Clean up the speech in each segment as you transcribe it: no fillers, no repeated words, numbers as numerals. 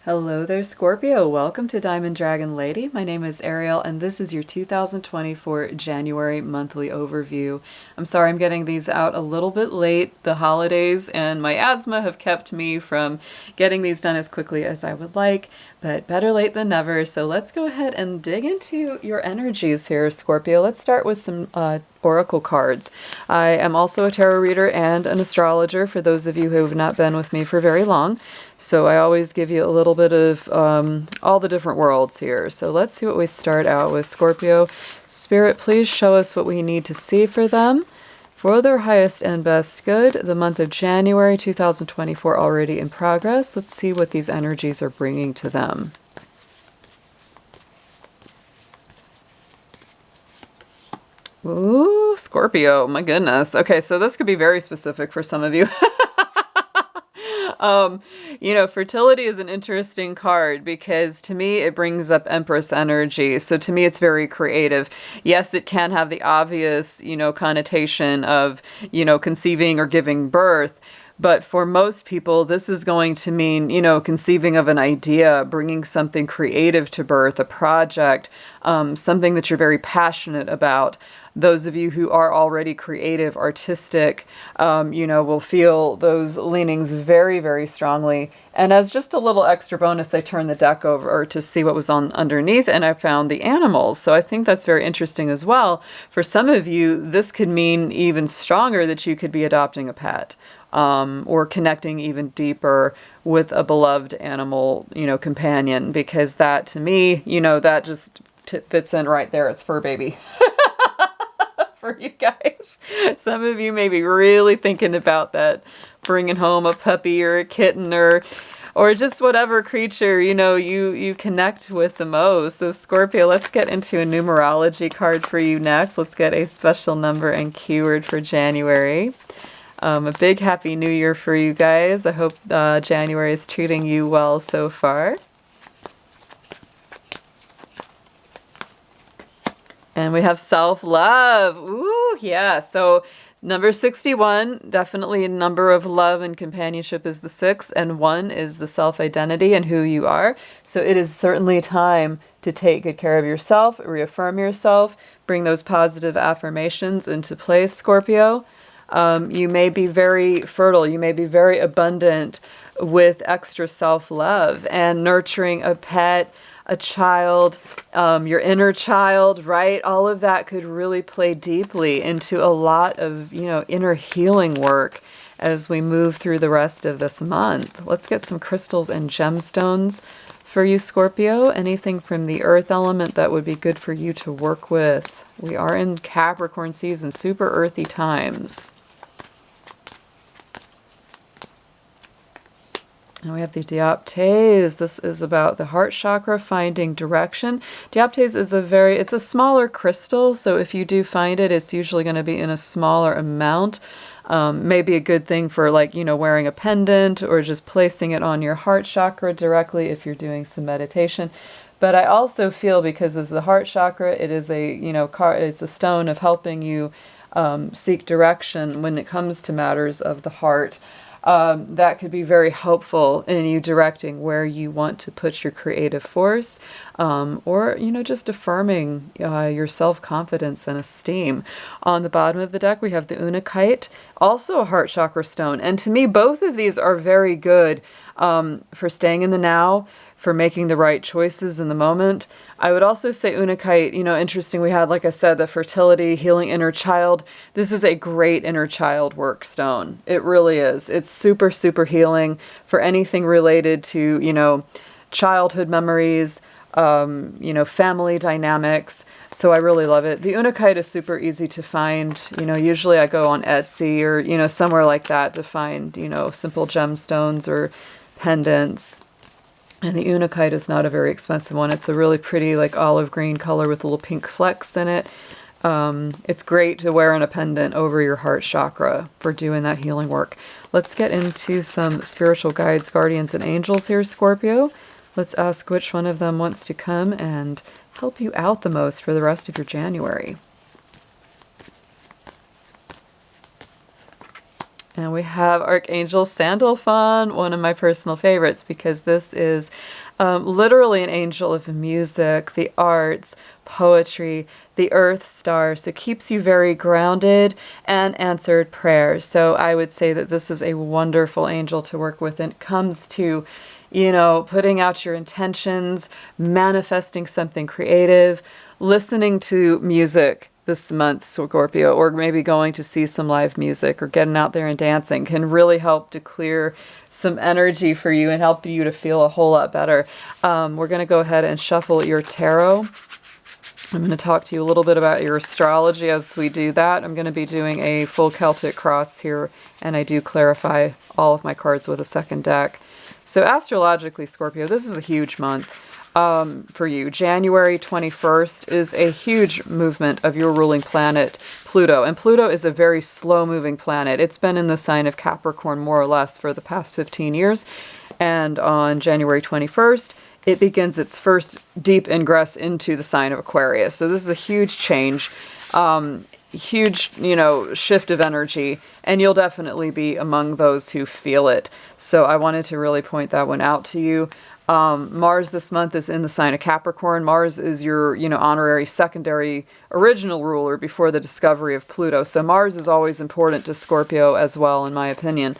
Hello there, Scorpio. Welcome to Diamond Dragon Lady. My name is Ariel, and this is your 2024 January monthly overview. I'm sorry I'm getting these out a little bit late. The holidays and my asthma have kept me from getting these done as quickly as I would like, but better late than never. So let's go ahead and dig into your energies here, Scorpio. Let's start with some oracle cards. I am also a tarot reader and an astrologer for those of you who have not been with me for very long. So I always give you a little bit of all the different worlds here. So let's see what we start out with. Scorpio, Spirit, please show us what we need to see for them for their highest and best good. The month of January 2024 already in progress. Let's see what these energies are bringing to them. Ooh, Scorpio, my goodness. Okay, so this could be very specific for some of you. Fertility is an interesting card because to me it brings up Empress energy. So to me it's very creative. Yes, it can have the obvious, connotation of, conceiving or giving birth. But for most people, this is going to mean, conceiving of an idea, bringing something creative to birth, a project, something that you're very passionate about. Those of you who are already creative, artistic, will feel those leanings very, very strongly. And as just a little extra bonus, I turned the deck over to see what was on underneath, and I found the animals. So I think that's very interesting as well. For some of you, this could mean even stronger that you could be adopting a pet. Or connecting even deeper with a beloved animal, companion, because that to me, that just fits in right there. It's fur baby. For you guys. Some of you may be really thinking about that, bringing home a puppy or a kitten or just whatever creature, you connect with the most. So Scorpio, let's get into a numerology card for you next. Let's get a special number and keyword for January. A big happy new year for you guys. I hope January is treating you well so far. And we have self-love. Ooh, yeah. So number 61, definitely a number of love and companionship is the 6, and 1 is the self-identity and who you are. So it is certainly time to take good care of yourself, reaffirm yourself, bring those positive affirmations into place, Scorpio. You may be very fertile. You may be very abundant with extra self-love and nurturing a pet, a child, your inner child, right? All of that could really play deeply into a lot of, inner healing work as we move through the rest of this month. Let's get some crystals and gemstones for you, Scorpio. Anything from the earth element that would be good for you to work with. We are in Capricorn season, super earthy times. And we have the Dioptase. This is about the heart chakra, finding direction. Dioptase is it's a smaller crystal, so if you do find it, it's usually going to be in a smaller amount. Maybe a good thing for wearing a pendant or just placing it on your heart chakra directly if you're doing some meditation. But I also feel because it's the heart chakra, it is it's a stone of helping you seek direction when it comes to matters of the heart. That could be very helpful in you directing where you want to put your creative force, or, just affirming your self-confidence and esteem. On the bottom of the deck, we have the Unakite, also a heart chakra stone. And to me, both of these are very good for staying in the now, for making the right choices in the moment. I would also say Unakite, interesting. We had, like I said, the fertility, healing inner child. This is a great inner child work stone. It really is. It's super, super healing for anything related to, childhood memories, family dynamics. So I really love it. The Unakite is super easy to find. Usually I go on Etsy or, somewhere like that to find, simple gemstones or pendants. And the Unakite is not a very expensive one. It's a really pretty, olive green color with little pink flecks in it. It's great to wear in a pendant over your heart chakra for doing that healing work. Let's get into some spiritual guides, guardians, and angels here, Scorpio. Let's ask which one of them wants to come and help you out the most for the rest of your January. And we have Archangel Sandalphon, one of my personal favorites, because this is literally an angel of music, the arts, poetry, the earth star. So keeps you very grounded and answered prayers. So I would say that this is a wonderful angel to work with. And it comes to, putting out your intentions, manifesting something creative, listening to music this month, Scorpio, or maybe going to see some live music or getting out there and dancing can really help to clear some energy for you and help you to feel a whole lot better. We're going to go ahead and shuffle your tarot. I'm going to talk to you a little bit about your astrology as we do that. I'm going to be doing a full Celtic cross here, and I do clarify all of my cards with a second deck. So astrologically, Scorpio, this is a huge month for you. January 21st is a huge movement of your ruling planet, Pluto. And Pluto is a very slow-moving planet. It's been in the sign of Capricorn more or less for the past 15 years. And on January 21st, it begins its first deep ingress into the sign of Aquarius. So this is a huge change, huge, shift of energy, and you'll definitely be among those who feel it. So I wanted to really point that one out to you. Mars this month is in the sign of Capricorn. Mars is your, honorary, secondary, original ruler before the discovery of Pluto. So Mars is always important to Scorpio as well, in my opinion.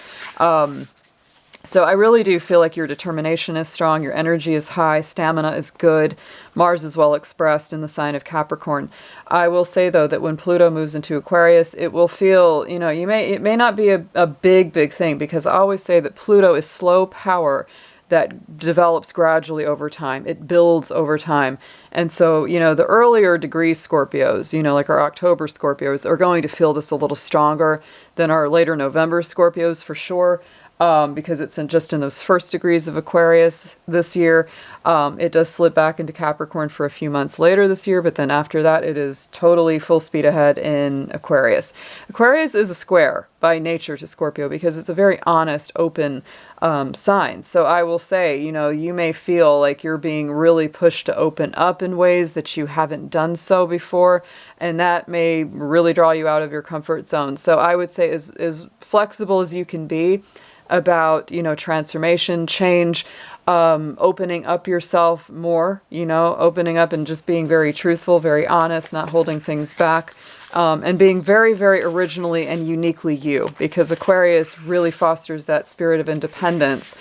So I really do feel like your determination is strong, your energy is high, stamina is good. Mars is well expressed in the sign of Capricorn. I will say, though, that when Pluto moves into Aquarius, it will feel, it may not be a big thing, because I always say that Pluto is slow power that develops gradually over time. It builds over time. And so, the earlier degree Scorpios, like our October Scorpios, are going to feel this a little stronger than our later November Scorpios for sure. Because it's just in those first degrees of Aquarius this year. It does slip back into Capricorn for a few months later this year, but then after that, it is totally full speed ahead in Aquarius. Aquarius is a square by nature to Scorpio because it's a very honest, open sign. So I will say, you may feel like you're being really pushed to open up in ways that you haven't done so before, and that may really draw you out of your comfort zone. So I would say as flexible as you can be about, transformation, change, opening up yourself more, opening up and just being very truthful, very honest, not holding things back, and being very, very originally and uniquely you, because Aquarius really fosters that spirit of independence.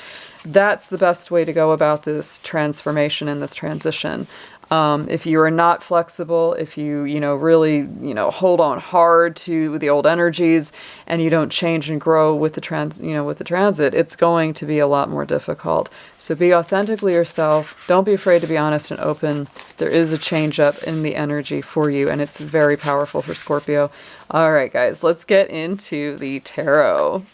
That's the best way to go about this transformation and this transition. If you are not flexible, if you, really, hold on hard to the old energies and you don't change and grow with the transit, it's going to be a lot more difficult. So be authentically yourself. Don't be afraid to be honest and open. There is a change up in the energy for you, and it's very powerful for Scorpio. All right, guys, let's get into the tarot.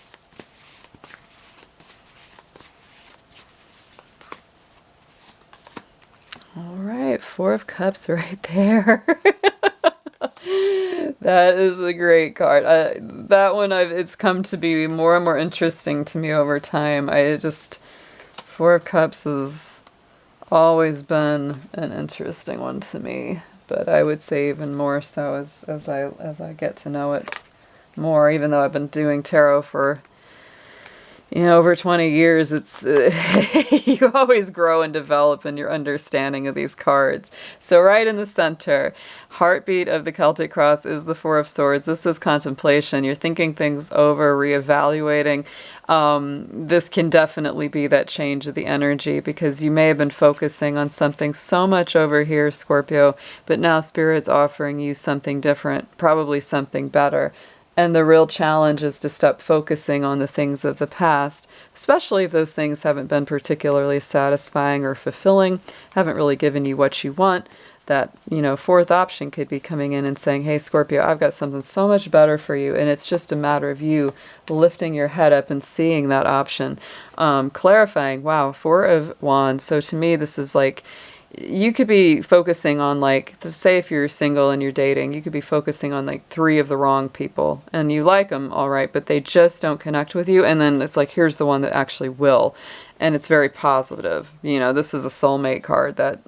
All right, Four of Cups right there. That is a great card. That one, it's come to be more and more interesting to me over time. Four of Cups has always been an interesting one to me, but I would say even more so as I get to know it more, even though I've been doing tarot for over 20 years, it's you always grow and develop in your understanding of these cards. So right in the center, heartbeat of the Celtic cross is the Four of Swords. This is contemplation. You're thinking things over, reevaluating. This can definitely be that change of the energy, because you may have been focusing on something so much over here, Scorpio, but now Spirit's offering you something different, probably something better. And the real challenge is to stop focusing on the things of the past, especially if those things haven't been particularly satisfying or fulfilling, haven't really given you what you want. That, fourth option could be coming in and saying, hey, Scorpio, I've got something so much better for you. And it's just a matter of you lifting your head up and seeing that option. Clarifying, wow, Four of Wands. So to me, this is like, you could be focusing on, say if you're single and you're dating, you could be focusing on three of the wrong people, and you like them, all right, but they just don't connect with you. And then it's like, here's the one that actually will. And it's very positive. This is a soulmate card that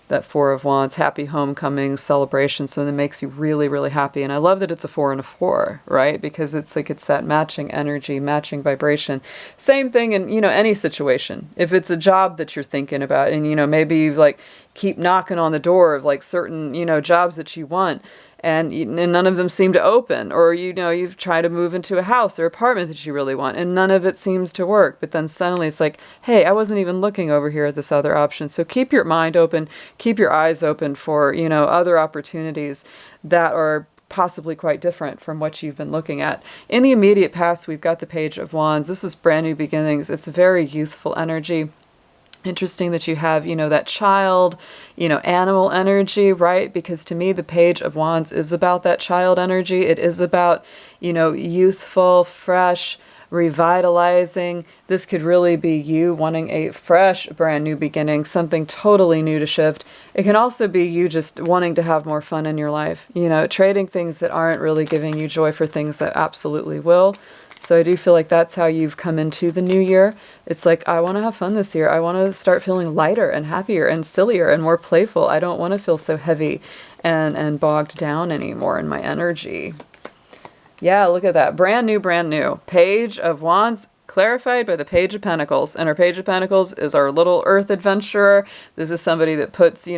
that Four of Wands, happy homecoming, celebration, something that makes you really, really happy. And I love that it's a 4 and a 4, right? Because it's like, it's that matching energy, matching vibration. Same thing in, any situation. If it's a job that you're thinking about and, maybe you've like keep knocking on the door of like certain, jobs that you want, and none of them seem to open, or you've tried to move into a house or apartment that you really want and none of it seems to work, but then suddenly it's like, hey, I wasn't even looking over here at this other option. So keep your mind open, keep your eyes open for other opportunities that are possibly quite different from what you've been looking at. In the immediate past, we've got the Page of Wands. This is brand new beginnings. It's a very youthful energy. Interesting that you have, that child, animal energy, right? Because to me, the Page of Wands is about that child energy. It is about, youthful, fresh, revitalizing. This could really be you wanting a fresh, brand new beginning, something totally new to shift. It can also be you just wanting to have more fun in your life, trading things that aren't really giving you joy for things that absolutely will. So I do feel like that's how you've come into the new year. It's like, I want to have fun this year. I want to start feeling lighter and happier and sillier and more playful. I don't want to feel so heavy and bogged down anymore in my energy. Yeah, look at that. Brand new, brand new. Page of Wands clarified by the Page of Pentacles. And our Page of Pentacles is our little earth adventurer. This is somebody that puts,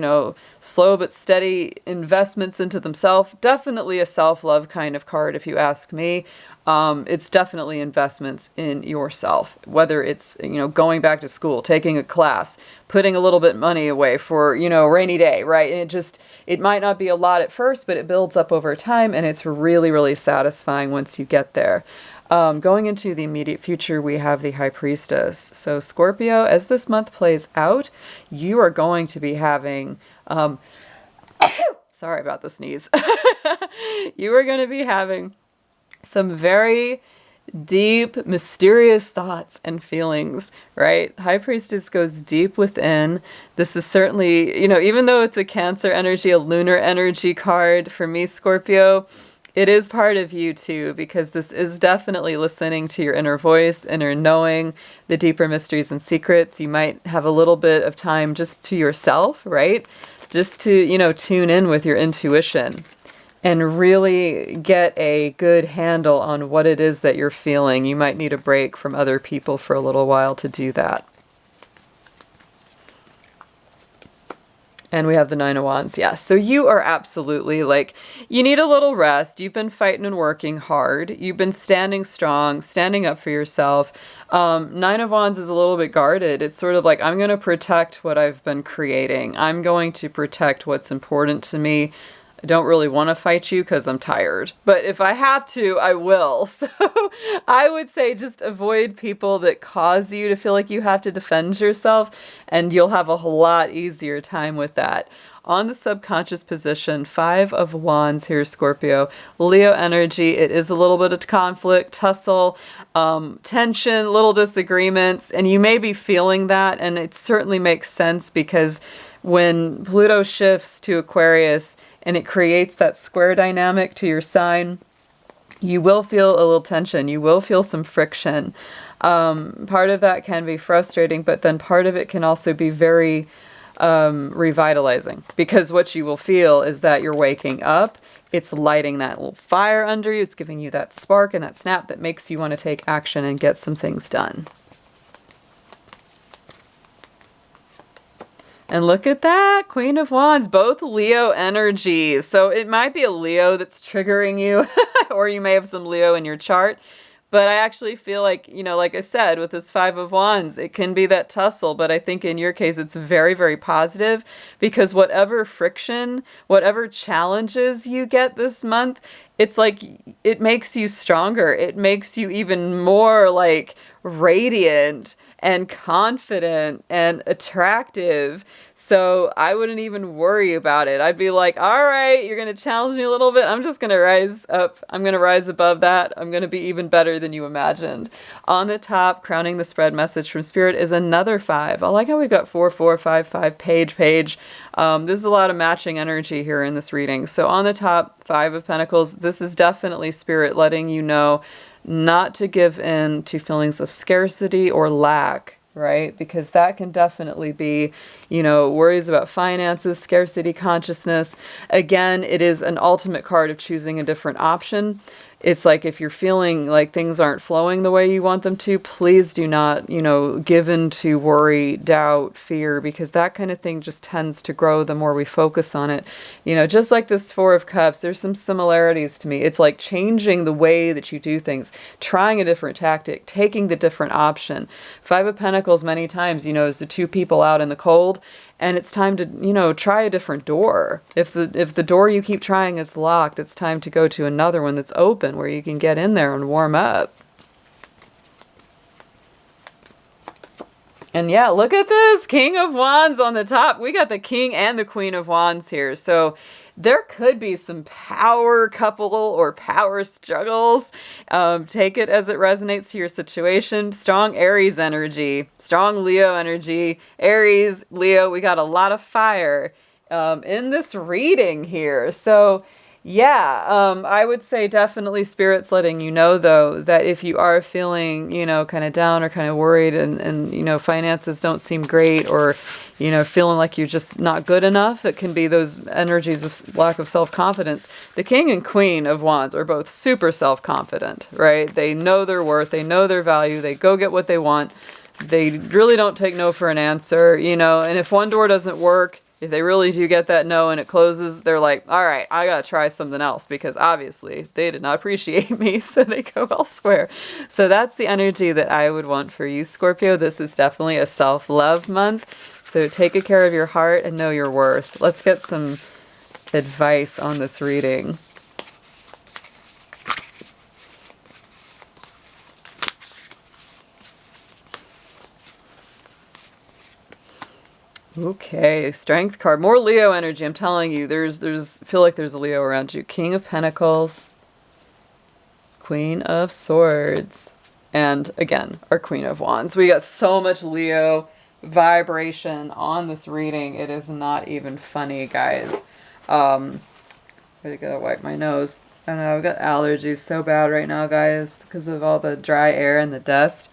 slow but steady investments into themselves. Definitely a self-love kind of card, if you ask me. It's definitely investments in yourself, whether it's, going back to school, taking a class, putting a little bit of money away for, a rainy day, right? And it might not be a lot at first, but it builds up over time and it's really, really satisfying once you get there. Going into the immediate future, we have the High Priestess. So Scorpio, as this month plays out, you are going to be having, sorry about the sneeze. You are going to be having some very deep, mysterious thoughts and feelings, right? High Priestess goes deep within. This is certainly, even though it's a Cancer energy, a lunar energy card, for me, Scorpio, it is part of you too, because this is definitely listening to your inner voice, inner knowing, the deeper mysteries and secrets. You might have a little bit of time just to yourself, right? Just to, tune in with your intuition and really get a good handle on what it is that you're feeling. You might need a break from other people for a little while to do that. And we have the Nine of Wands. Yes. So you are absolutely you need a little rest. You've been fighting and working hard. You've been standing strong, standing up for yourself. Nine of Wands is a little bit guarded. It's sort of like, I'm going to protect what I've been creating. I'm going to protect what's important to me. I don't really want to fight you because I'm tired. But if I have to, I will. So I would say just avoid people that cause you to feel like you have to defend yourself, and you'll have a whole lot easier time with that. On the subconscious position, 5 of Wands here, Scorpio. Leo energy, it is a little bit of conflict, tussle, tension, little disagreements, and you may be feeling that, and it certainly makes sense because when Pluto shifts to Aquarius, and it creates that square dynamic to your sign, you will feel a little tension. You will feel some friction. Part of that can be frustrating, but then part of it can also be very revitalizing, because what you will feel is that you're waking up. It's lighting that little fire under you. It's giving you that spark and that snap that makes you want to take action and get some things done. And look at that, Queen of Wands, both Leo energies. So it might be a Leo that's triggering you, or you may have some Leo in your chart. But I actually feel like, like I said, with this 5 of Wands, it can be that tussle. But I think in your case, it's very, very positive, because whatever friction, whatever challenges you get this month, it's like it makes you stronger. It makes you even more radiant and confident and attractive. So I wouldn't even worry about it. I'd be like, all right, you're going to challenge me a little bit. I'm just going to rise up. I'm going to rise above that. I'm going to be even better than you imagined. On the top, crowning the spread message from Spirit, is another 5. I like how we've got 4, 4, 5, 5, page. There's a lot of matching energy here in this reading. So on the top, 5 of Pentacles, this is definitely Spirit letting you know not to give in to feelings of scarcity or lack. right? Because that can definitely be, worries about finances, scarcity consciousness. Again, it is an ultimate card of choosing a different option. It's like if you're feeling like things aren't flowing the way you want them to, please do not, give in to worry, doubt, fear, because that kind of thing just tends to grow the more we focus on it. Just like this Four of Cups, there's some similarities to me. It's like changing the way that you do things, trying a different tactic, taking the different option. Five of Pentacles many times, is the two people out in the cold. And it's time to, try a different door. If the door you keep trying is locked, it's time to go to another one that's open where you can get in there and warm up. And yeah, look at this. King of Wands on the top. We got the King and the Queen of Wands here. So there could be some power couple or power struggles. Take it as it resonates to your situation. Strong Aries energy, strong Leo energy. Aries, Leo, we got a lot of fire in this reading here. So yeah, I would say definitely Spirit's letting you know, though, that if you are feeling, kind of down or kind of worried and finances don't seem great or, feeling like you're just not good enough, it can be those energies of lack of self-confidence. The King and Queen of Wands are both super self-confident, right? They know their worth, they know their value, they go get what they want. They really don't take no for an answer, and if one door doesn't work, if they really do get that no and it closes, they're like, all right, I gotta try something else because obviously they did not appreciate me, so they go elsewhere. So that's the energy that I would want for you, Scorpio. This is definitely a self-love month. So take good care of your heart and know your worth. Let's get some advice on this reading. Okay, Strength card. More Leo energy. I'm telling you, feel like there's a Leo around you. King of Pentacles, Queen of Swords, and again, our Queen of Wands. We got so much Leo vibration on this reading. It is not even funny, guys. I gotta wipe my nose. I don't know, I've got allergies so bad right now, guys, because of all the dry air and the dust.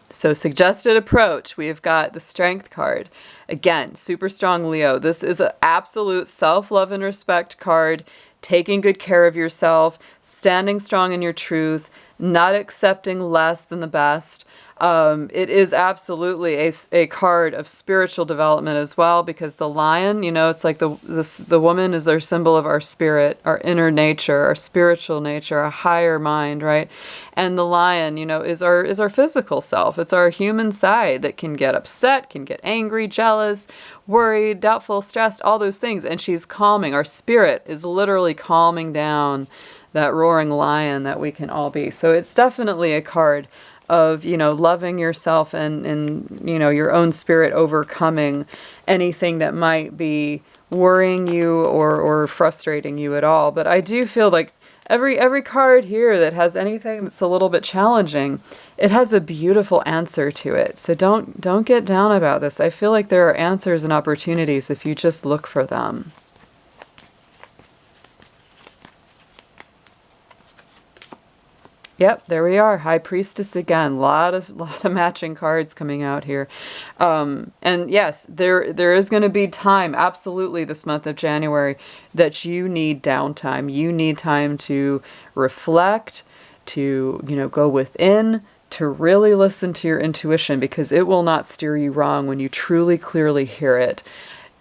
So suggested approach, we have got the Strength card. Again, super strong Leo. This is an absolute self-love and respect card, taking good care of yourself, standing strong in your truth, not accepting less than the best. It is absolutely a card of spiritual development as well, because the lion, it's like the woman is our symbol of our spirit, our inner nature, our spiritual nature, our higher mind, right? And the lion, is our physical self. It's our human side that can get upset, can get angry, jealous, worried, doubtful, stressed, all those things. And she's calming. Our spirit is literally calming down that roaring lion that we can all be. So it's definitely a card of, loving yourself and your own spirit, overcoming anything that might be worrying you or frustrating you at all. But I do feel like every card here that has anything that's a little bit challenging, it has a beautiful answer to it. So don't get down about this. I feel like there are answers and opportunities if you just look for them. Yep, there we are. High Priestess again. Lot of matching cards coming out here. And yes, there is going to be time, absolutely, this month of January, that you need downtime. You need time to reflect, to, go within, to really listen to your intuition, because it will not steer you wrong when you truly, clearly hear it.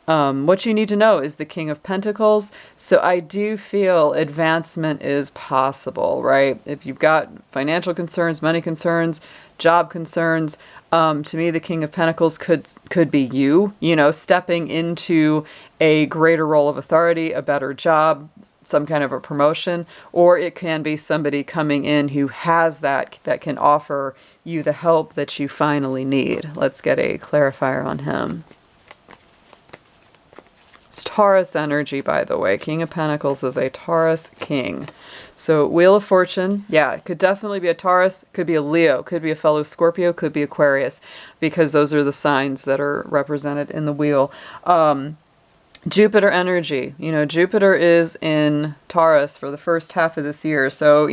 What you need to know is the King of Pentacles. So I do feel advancement is possible, right? If you've got financial concerns, money concerns, job concerns, to me, the King of Pentacles could be you, stepping into a greater role of authority, a better job, some kind of a promotion, or it can be somebody coming in who has that can offer you the help that you finally need. Let's get a clarifier on him. It's Taurus energy, by the way. King of Pentacles is a Taurus king. So Wheel of Fortune, yeah, it could definitely be a Taurus, could be a Leo, could be a fellow Scorpio, could be Aquarius, because those are the signs that are represented in the wheel. Jupiter energy. Jupiter is in Taurus for the first half of this year. So,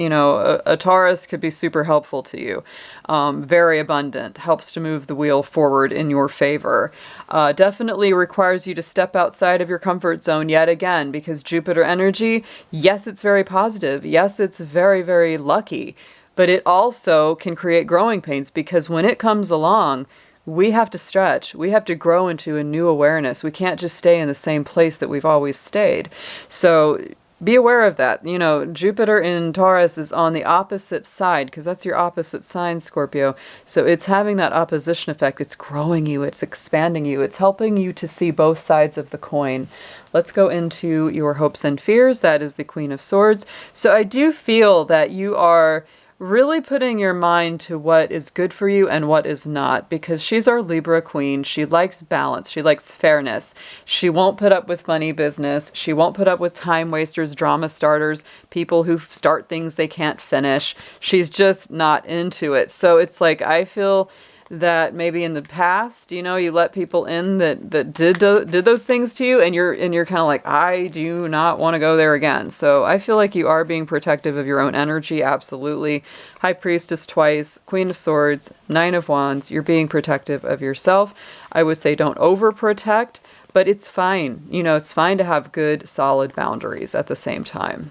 a Taurus could be super helpful to you. Very abundant, helps to move the wheel forward in your favor. Definitely requires you to step outside of your comfort zone yet again, because Jupiter energy, yes, it's very positive. Yes, it's very, very lucky. But it also can create growing pains, because when it comes along, we have to stretch. We have to grow into a new awareness. We can't just stay in the same place that we've always stayed. So be aware of that. Jupiter in Taurus is on the opposite side, because that's your opposite sign, Scorpio. So it's having that opposition effect. It's growing you. It's expanding you. It's helping you to see both sides of the coin. Let's go into your hopes and fears. That is the Queen of Swords. So I do feel that you are really putting your mind to what is good for you and what is not, because she's our Libra queen. She likes balance. She likes fairness. She won't put up with funny business. She won't put up with time wasters, drama starters, people who start things they can't finish. She's just not into it. So it's like, I feel that maybe in the past, you let people in that did those things to you, and you're kind of like, I do not want to go there again. So I feel like you are being protective of your own energy, absolutely. High Priestess twice, Queen of Swords, Nine of Wands. You're being protective of yourself. I would say don't overprotect, but it's fine. It's fine to have good, solid boundaries at the same time.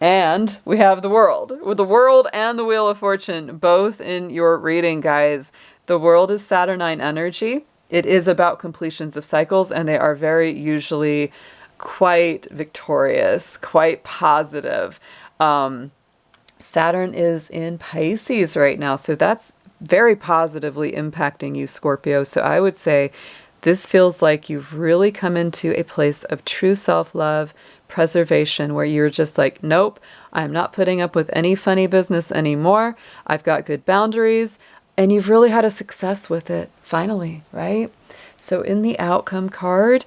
And we have the World. With the World and the Wheel of Fortune, both in your reading, guys. The World is Saturnine energy. It is about completions of cycles, and they are very usually quite victorious, quite positive. Saturn is in Pisces right now, so that's very positively impacting you, Scorpio. So I would say this feels like you've really come into a place of true self-love, preservation, where you're just like, nope, I'm not putting up with any funny business anymore. I've got good boundaries, and you've really had a success with it, finally, right? So in the outcome card,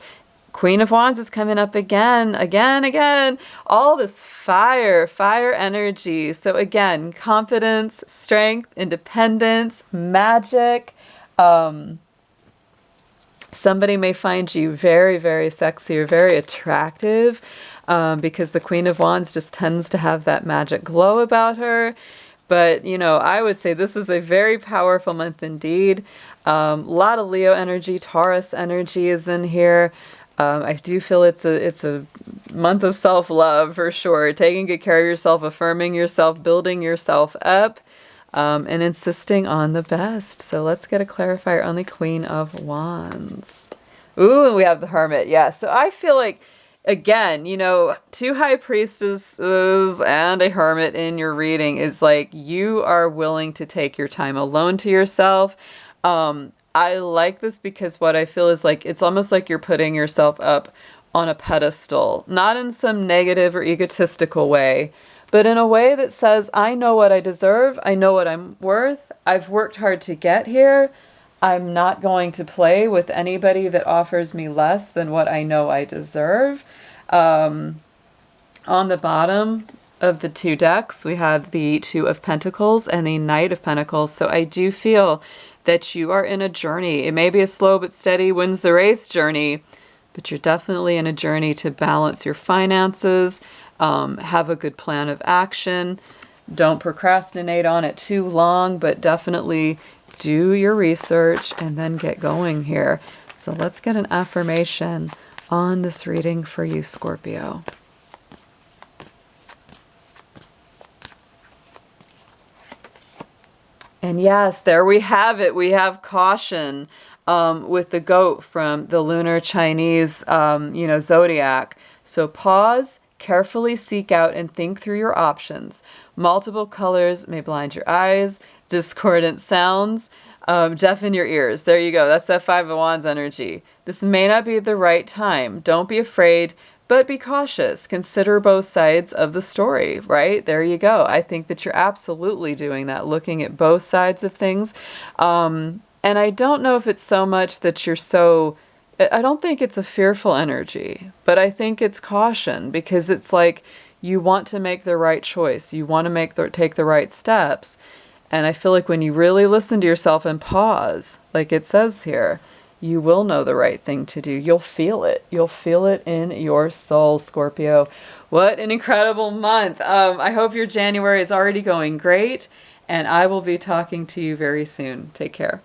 Queen of Wands is coming up again. All this fire energy. So again, confidence, strength, independence, magic. Somebody may find you very, very sexy or very attractive, because the Queen of Wands just tends to have that magic glow about her. But, I would say this is a very powerful month indeed. A lot of Leo energy, Taurus energy is in here. I do feel it's a month of self-love for sure. Taking good care of yourself, affirming yourself, building yourself up, and insisting on the best. So let's get a clarifier on the Queen of Wands. Ooh, and we have the Hermit. Yeah, so I feel like, again, two High Priestesses and a Hermit in your reading is like you are willing to take your time alone to yourself. I like this because what I feel is like it's almost like you're putting yourself up on a pedestal, not in some negative or egotistical way, but in a way that says, I know what I deserve. I know what I'm worth. I've worked hard to get here. I'm not going to play with anybody that offers me less than what I know I deserve. On the bottom of the two decks, we have the Two of Pentacles and the Knight of Pentacles. So I do feel that you are in a journey. It may be a slow but steady wins the race journey, but you're definitely in a journey to balance your finances, have a good plan of action. Don't procrastinate on it too long, but definitely do your research and then get going here. So let's get an affirmation on this reading for you, Scorpio. And yes, there we have it. We have caution with the goat from the lunar Chinese, zodiac. So pause, carefully seek out and think through your options. Multiple colors may blind your eyes. Discordant sounds deafen your ears. There you go. That's that Five of Wands energy. This may not be the right time. Don't be afraid, but be cautious. Consider both sides of the story, right? There you go. I think that you're absolutely doing that, looking at both sides of things. And I don't know if it's so much that I don't think it's a fearful energy, but I think it's caution, because it's like you want to make the right choice. You want to take the right steps. And I feel like when you really listen to yourself and pause, like it says here, you will know the right thing to do. You'll feel it. You'll feel it in your soul, Scorpio. What an incredible month. I hope your January is already going great, and I will be talking to you very soon. Take care.